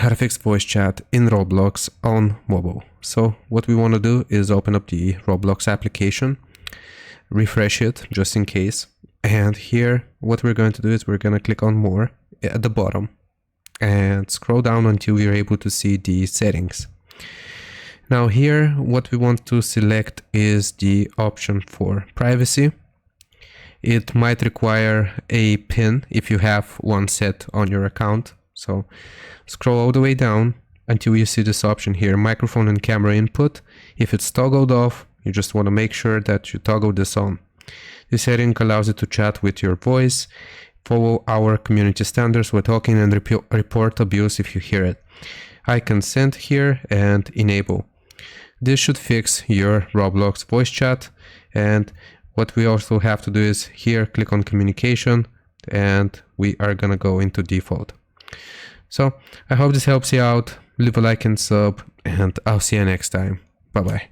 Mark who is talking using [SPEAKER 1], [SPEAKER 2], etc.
[SPEAKER 1] how to fix voice chat in Roblox on mobile. So what we want to do is open up the Roblox application, refresh it just in case. And here what we're going to do is we're going to click on more at the bottom and scroll down until we're able to see the settings. Now here what we want to select is the option for privacy. It might require a PIN if you have one set on your account. So scroll all the way down until you see this option here, microphone and camera input. If it's toggled off, you just want to make sure that you toggle this on. This setting allows you to chat with your voice, follow our community standards when talking, and report abuse if you hear it. I consent here and enable. This should fix your Roblox voice chat. And what we also have to do is here click on communication, and we are gonna go into default. So I hope this helps you out. Leave a like and sub, and I'll see you next time. Bye bye.